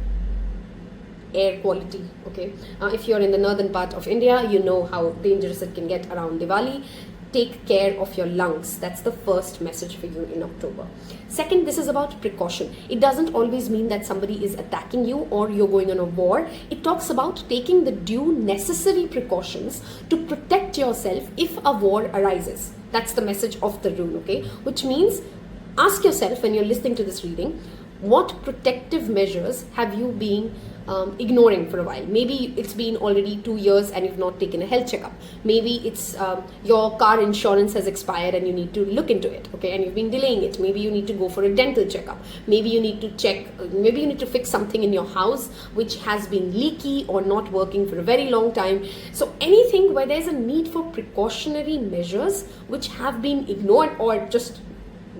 air quality. Okay, if you're in the northern part of India, you know how dangerous it can get around Diwali. Take care of your lungs. That's the first message for you in October. Second, this is about precaution. It doesn't always mean that somebody is attacking you or you're going on a war. It talks about taking the due necessary precautions to protect yourself if a war arises. That's the message of the rune, okay? Which means ask yourself when you're listening to this reading, what protective measures have you been ignoring for a while? Maybe it's been already 2 years and you've not taken a health checkup. Maybe it's your car insurance has expired and you need to look into it, okay, and you've been delaying it. Maybe you need to go for a dental checkup. Maybe you need to maybe you need to fix something in your house which has been leaky or not working for a very long time. So anything where there's a need for precautionary measures which have been ignored, or just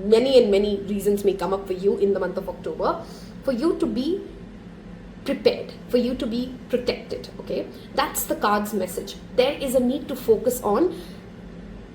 many reasons may come up for you in the month of October, for you to be prepared, for you to be protected, okay? That's the card's message. There is a need to focus on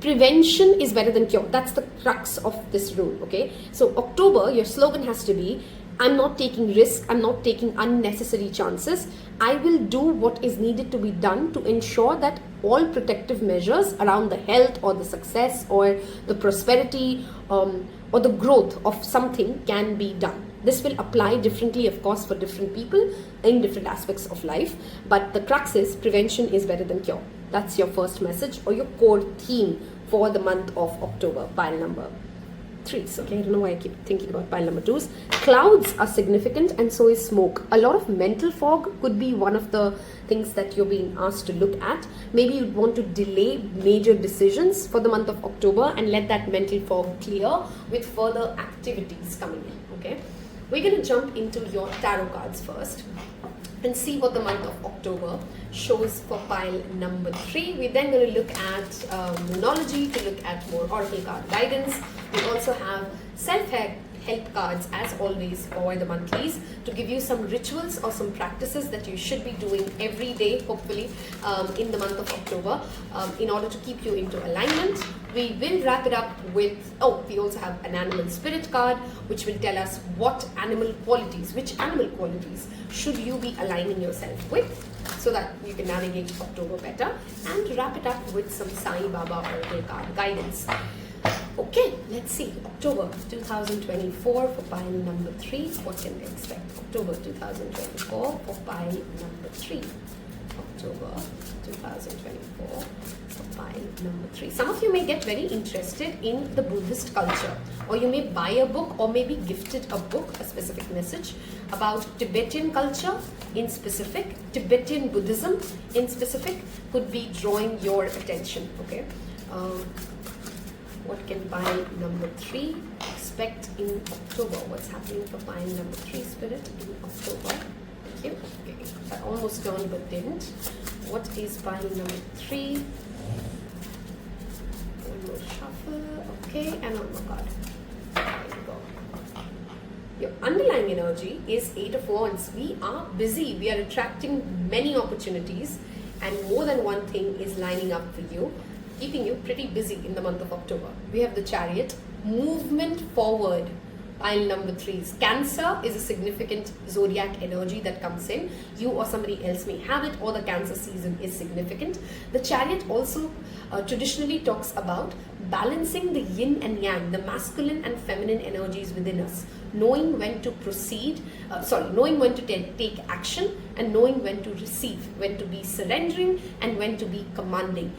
prevention is better than cure. That's the crux of this rune, okay? So October, your slogan has to be, I'm not taking risks, I'm not taking unnecessary chances. I will do what is needed to be done to ensure that all protective measures around the health or the success or the prosperity or the growth of something can be done. This will apply differently, of course, for different people in different aspects of life. But the crux is prevention is better than cure. That's your first message or your core theme for the month of October, pile number 3s. Okay, I don't know why I keep thinking about pile number 2s. Clouds are significant, and so is smoke. A lot of mental fog could be one of the things that you're being asked to look at. Maybe you'd want to delay major decisions for the month of October and let that mental fog clear with further activities coming in. Okay, we're going to jump into your tarot cards first and see what the month of October shows for pile number 3. We're then going to look at numerology, to look at more oracle card guidance. We also have self-help cards as always for the monthlies, to give you some rituals or some practices that you should be doing every day, hopefully, in the month of October, in order to keep you into alignment. We will wrap it up with, we also have an animal spirit card, which will tell us which animal qualities should you be aligning yourself with, so that you can navigate October better, and wrap it up with some Sai Baba oracle card guidance. Okay, let's see. October 2024 for pile number 3. What can we expect? October 2024 for pile number 3. October 2024 for pile number 3. Some of you may get very interested in the Buddhist culture, or you may buy a book or maybe gifted a book, a specific message about Tibetan culture in specific, Tibetan Buddhism in specific, could be drawing your attention. Okay. What can pile number 3 expect in October? What's happening for pile number 3 spirit in October? Thank you. Okay. I almost turned but didn't. What is pile number 3? One more shuffle. Okay, and one more card. There you go. Your underlying energy is 8 of Wands. We are busy. We are attracting many opportunities, and more than one thing is lining up for you, keeping you pretty busy in the month of October. We have the Chariot, movement forward Pile number 3 is Cancer. Is a significant zodiac energy that comes in. You or somebody else may have it, or the Cancer season is significant. The Chariot also traditionally talks about balancing the yin and yang, the masculine and feminine energies within us, knowing when to proceed, knowing when to take action, and knowing when to receive, when to be surrendering and when to be commanding.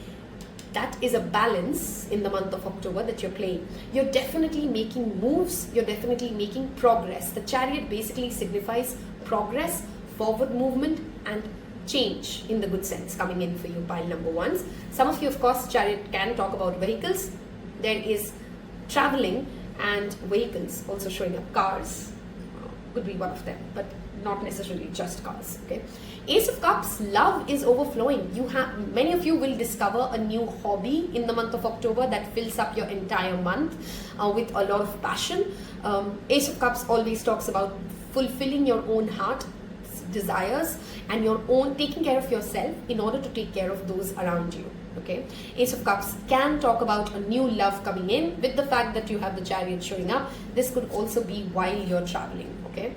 That is a balance in the month of October that you're playing. You're definitely making moves, you're definitely making progress. The Chariot basically signifies progress, forward movement and change in the good sense coming in for you, pile number 1s. Some of you, of course, Chariot can talk about vehicles. There is traveling and vehicles also showing up. Cars could be one of them, but not necessarily just cars. Okay. Ace of Cups, love is overflowing. Many of you will discover a new hobby in the month of October that fills up your entire month with a lot of passion. Ace of Cups always talks about fulfilling your own heart desires and your own taking care of yourself in order to take care of those around you. Okay, Ace of Cups can talk about a new love coming in. With the fact that you have the Chariot showing up, this could also be while you're traveling. Okay,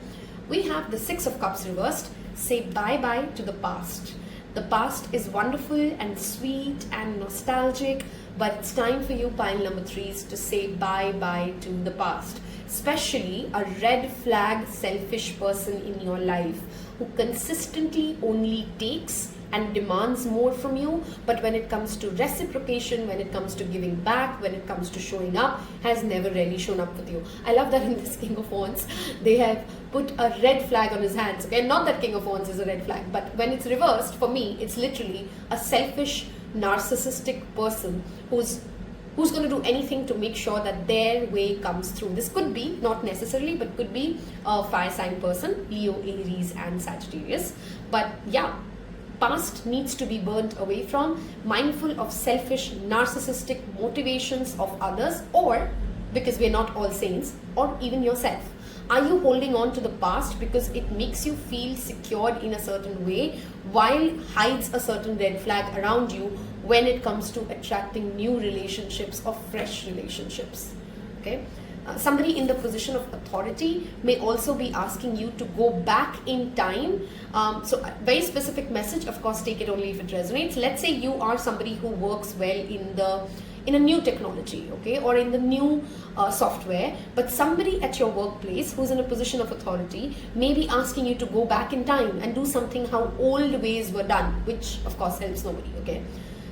we have the Six of Cups reversed. Say bye-bye to the past. The past is wonderful and sweet and nostalgic, but it's time for you, pile number 3s, to say bye-bye to the past. Especially a red flag selfish person in your life who consistently only takes and demands more from you, but when it comes to reciprocation, when it comes to giving back, when it comes to showing up, has never really shown up with you. I love that in this King of Wands, they have put a red flag on his hands. Okay, not that King of Wands is a red flag, but when it's reversed, for me, it's literally a selfish, narcissistic person who's going to do anything to make sure that their way comes through. This could be, not necessarily, but could be a fire sign person, Leo, Aries and Sagittarius. But yeah, past needs to be burnt away from, mindful of selfish, narcissistic motivations of others, or because we're not all saints, or even yourself. Are you holding on to the past because it makes you feel secured in a certain way while hides a certain red flag around you when it comes to attracting new relationships or fresh relationships? Okay. Somebody in the position of authority may also be asking you to go back in time. So a very specific message, of course, take it only if it resonates. Let's say you are somebody who works well in a new technology, okay, or in the new software, but somebody at your workplace who's in a position of authority may be asking you to go back in time and do something how old ways were done, which of course helps nobody. Okay.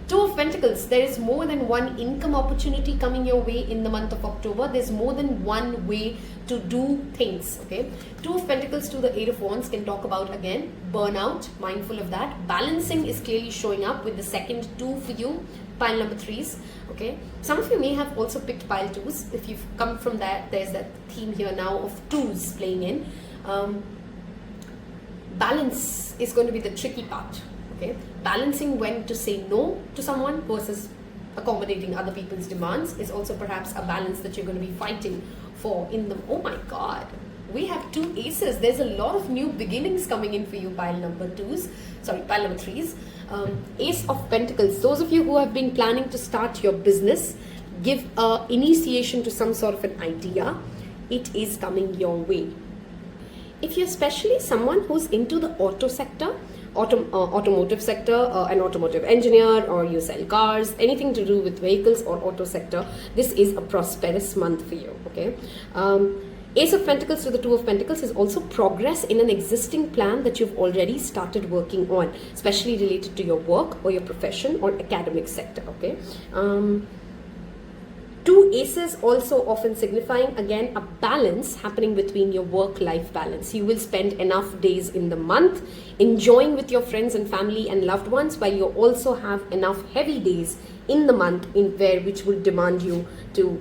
Two of Pentacles, there is more than one income opportunity coming your way in the month of October. There's more than one way to do things. Okay. Two of Pentacles to the Eight of Wands can talk about, again, burnout, mindful of that. Balancing is clearly showing up with the second two for you, pile number 3s. Okay. Some of you may have also picked pile 2s. If you've come from that, there's that theme here now of 2s playing in. Balance is going to be the tricky part. Okay. Balancing when to say no to someone versus accommodating other people's demands is also perhaps a balance that you're going to be fighting for in the... Oh my God, we have 2 aces. There's a lot of new beginnings coming in for you, pile number 3s. Ace of Pentacles. Those of you who have been planning to start your business, give initiation to some sort of an idea. It is coming your way. If you're especially someone who's into the auto sector, automotive sector, an automotive engineer, or you sell cars, anything to do with vehicles or auto sector, this is a prosperous month for you. Okay. Ace of Pentacles to the Two of Pentacles is also progress in an existing plan that you've already started working on, especially related to your work or your profession or academic sector. Okay. 2 aces also often signifying, again, a balance happening between your work-life balance. You will spend enough days in the month enjoying with your friends and family and loved ones, while you also have enough heavy days in the month which will demand you to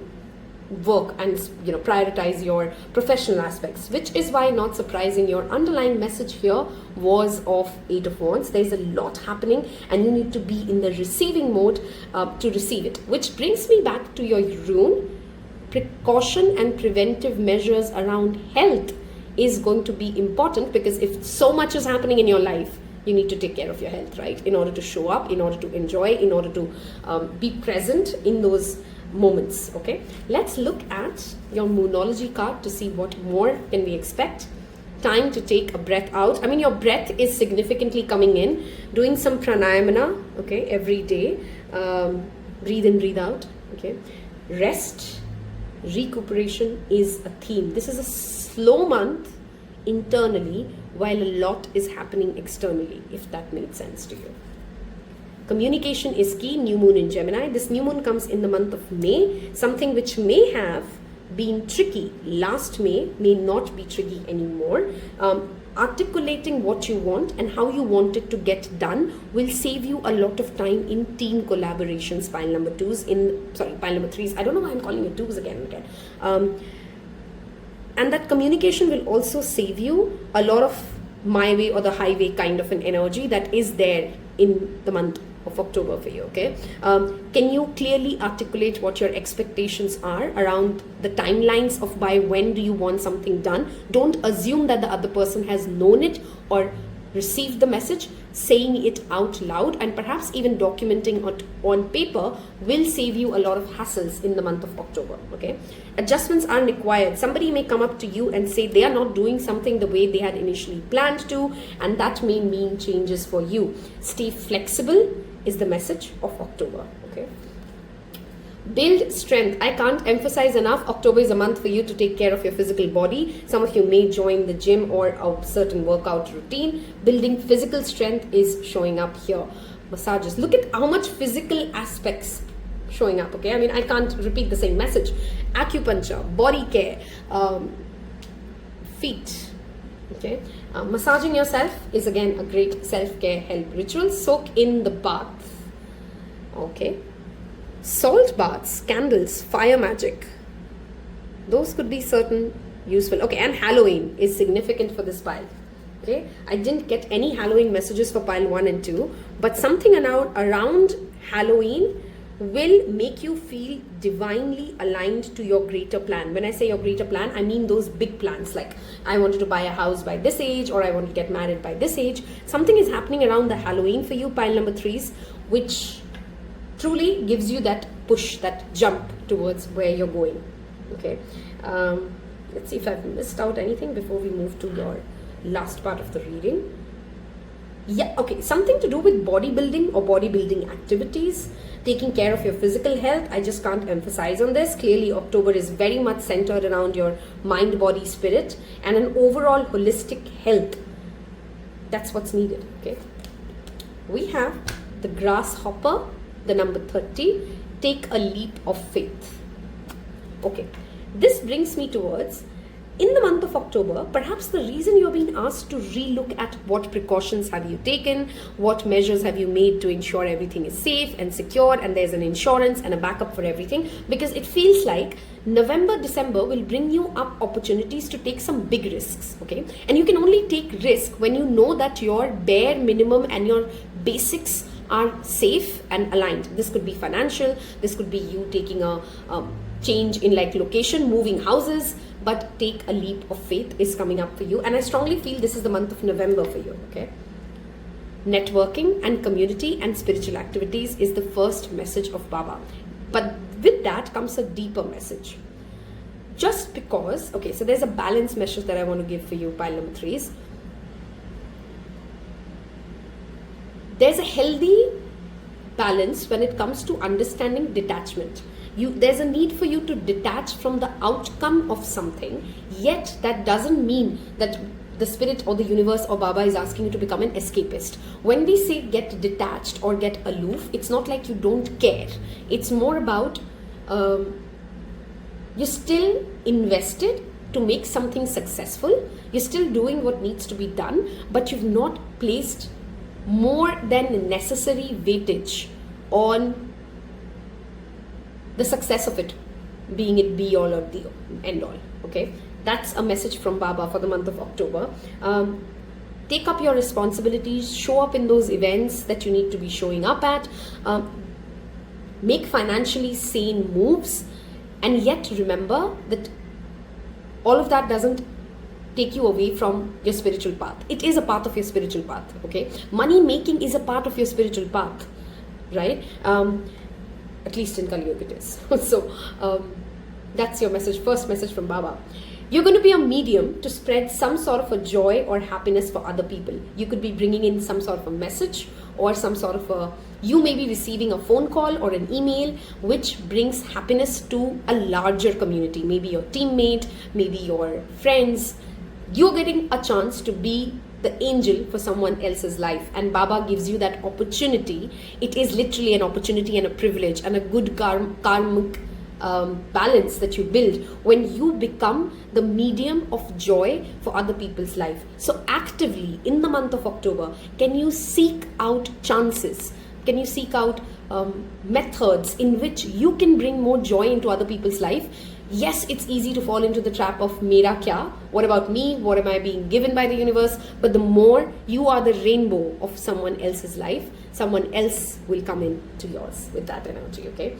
work and prioritize your professional aspects, which is why, not surprising, your underlying message here was of 8 of Wands. There's a lot happening and you need to be in the receiving mode to receive it, which brings me back to your rune. Precaution and preventive measures around health is going to be important, because if so much is happening in your life, you need to take care of your health, right? In order to show up, in order to enjoy, in order to be present in those moments. Okay, let's look at your Moonology card to see what more can we expect. Time to take a breath out. I mean, your breath is significantly coming in. Doing some pranayama, okay, every day. Breathe in, breathe out. Okay, rest, recuperation is a theme. This is a slow month internally, while a lot is happening externally, if that made sense to you. Communication is key. New moon in Gemini. This new moon comes in the month of May. Something which may have been tricky last May may not be tricky anymore. Articulating what you want and how you want it to get done will save you a lot of time in team collaborations. Pile number 3s. I don't know why I'm calling it 2s again. And that communication will also save you a lot of my way or the highway kind of an energy that is there in the month of October for you. Okay, can you clearly articulate what your expectations are around the timelines of by when do you want something done? Don't assume that the other person has known it or received the message. Saying it out loud and perhaps even documenting it on paper will save you a lot of hassles in the month of October. Okay, adjustments are required. Somebody may come up to you and say they are not doing something the way they had initially planned to, and that may mean changes for you. Stay flexible is the message of October. Okay, build strength. I can't emphasize enough, October is a month for you to take care of your physical body. Some of you may join the gym or a certain workout routine. Building physical strength is showing up here. Massages. Look at how much physical aspects showing up. Okay, I mean, I can't repeat the same message. Acupuncture, body care, feet. Okay, massaging yourself is again a great self-care help ritual. Soak in the bath. Okay, salt baths, candles, fire magic, those could be certain useful. Okay, and Halloween is significant for this pile. Okay, I didn't get any Halloween messages for pile 1 and 2, but something around Halloween will make you feel divinely aligned to your greater plan. When I say your greater plan, I mean those big plans, like I wanted to buy a house by this age, or I want to get married by this age. Something is happening around the Halloween for you, pile number 3s, which truly gives you that push, that jump towards where you're going. Okay, let's see if I've missed out anything before we move to your last part of the reading. Yeah, okay, something to do with bodybuilding or bodybuilding activities, taking care of your physical health. I just can't emphasize on this. Clearly, October is very much centered around your mind, body, spirit, and an overall holistic health. That's what's needed. Okay, we have the grasshopper, the number 30. Take a leap of faith. Okay, this brings me towards, in the month of October, perhaps the reason you're being asked to relook at what precautions have you taken, what measures have you made to ensure everything is safe and secure, and there's an insurance and a backup for everything, because it feels like November, December will bring you up opportunities to take some big risks. Okay, and you can only take risk when you know that your bare minimum and your basics are safe and aligned. This could be financial, this could be you taking a change in like location, moving houses, but take a leap of faith is coming up for you. And I strongly feel this is the month of November for you. Okay, networking and community and spiritual activities is the first message of Baba, but with that comes a deeper message. Just because, okay, so there's a balance message that I want to give for you, pile number 3s. There's a healthy balance when it comes to understanding detachment. There's a need for you to detach from the outcome of something, yet that doesn't mean that the spirit or the universe or Baba is asking you to become an escapist. When we say get detached or get aloof, it's not like you don't care. It's more about you're still invested to make something successful. You're still doing what needs to be done, but you've not placed more than necessary weightage on the success of it, being it be all or the end all. Okay, that's a message from Baba for the month of October. Take up your responsibilities, show up in those events that you need to be showing up at, make financially sane moves, and yet remember that all of that doesn't take you away from your spiritual path. It is a part of your spiritual path. Okay, money making is a part of your spiritual path, right? At least in Kali Yuga it is. So that's your message, first message from Baba. You're going to be a medium to spread some sort of a joy or happiness for other people. You could be bringing in some sort of a message or some sort of a, you may be receiving a phone call or an email which brings happiness to a larger community. Maybe your teammate, maybe your friends. You're getting a chance to be the angel for someone else's life, and Baba gives you that opportunity. It is literally an opportunity and a privilege and a good karmic balance that you build when you become the medium of joy for other people's life. So actively in the month of October, can you seek out chances? Can you seek out methods in which you can bring more joy into other people's life? Yes, it's easy to fall into the trap of mera kya? What about me? What am I being given by the universe? But the more you are the rainbow of someone else's life, someone else will come into yours with that energy, okay?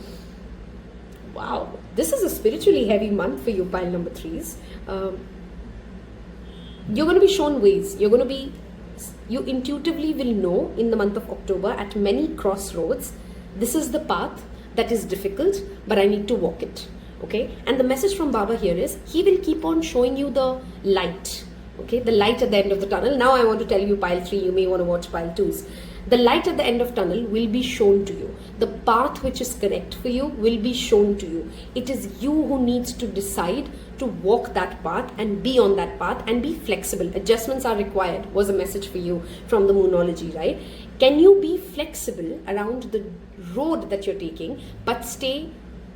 Wow, this is a spiritually heavy month for you, pile number 3s. You're going to be shown ways. You intuitively will know in the month of October at many crossroads, this is the path that is difficult, but I need to walk it. Okay, and the message from Baba here is he will keep on showing you the light. Okay, the light at the end of the tunnel. Now I want to tell you, pile 3, you may want to watch pile 2s. The light at the end of tunnel will be shown to you. The path which is correct for you will be shown to you. It is you who needs to decide to walk that path and be on that path and be flexible. Adjustments are required was a message for you from the Moonology, right? Can you be flexible around the road that you're taking, but stay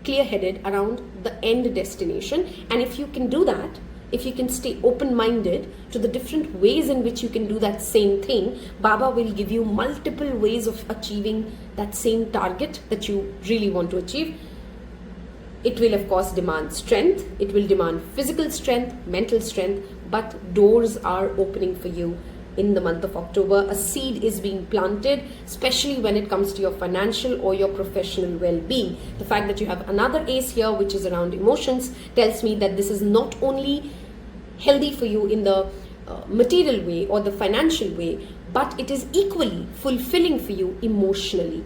clear-headed around the end destination? And if you can do that, if you can stay open-minded to the different ways in which you can do that same thing, Baba will give you multiple ways of achieving that same target that you really want to achieve. It will of course demand strength, it will demand physical strength, mental strength, but doors are opening for you in the month of October. A seed is being planted, especially when it comes to your financial or your professional well-being. The fact that you have another ace here, which is around emotions, tells me that this is not only healthy for you in the material way or the financial way, but it is equally fulfilling for you emotionally.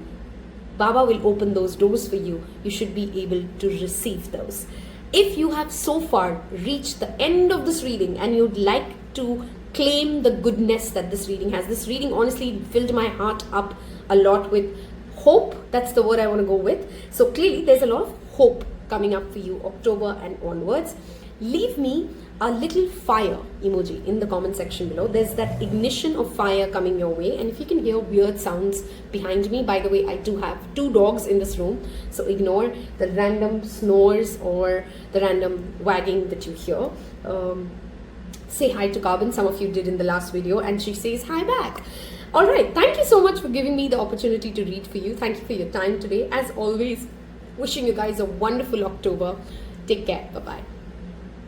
Baba will open those doors for you. You should be able to receive those. If you have so far reached the end of this reading and you'd like to claim the goodness that this reading has. This reading honestly filled my heart up a lot with hope. That's the word I want to go with. So clearly there's a lot of hope coming up for you October and onwards. Leave me a little fire emoji in the comment section below. There's that ignition of fire coming your way, and if you can hear weird sounds behind me, by the way, I do have 2 dogs in this room, so ignore the random snores or the random wagging that you hear. Say hi to Carbon. Some of you did in the last video, and she says hi back. All right, thank you so much for giving me the opportunity to read for you. Thank you for your time today. As always, wishing you guys a wonderful October. Take care. Bye-bye.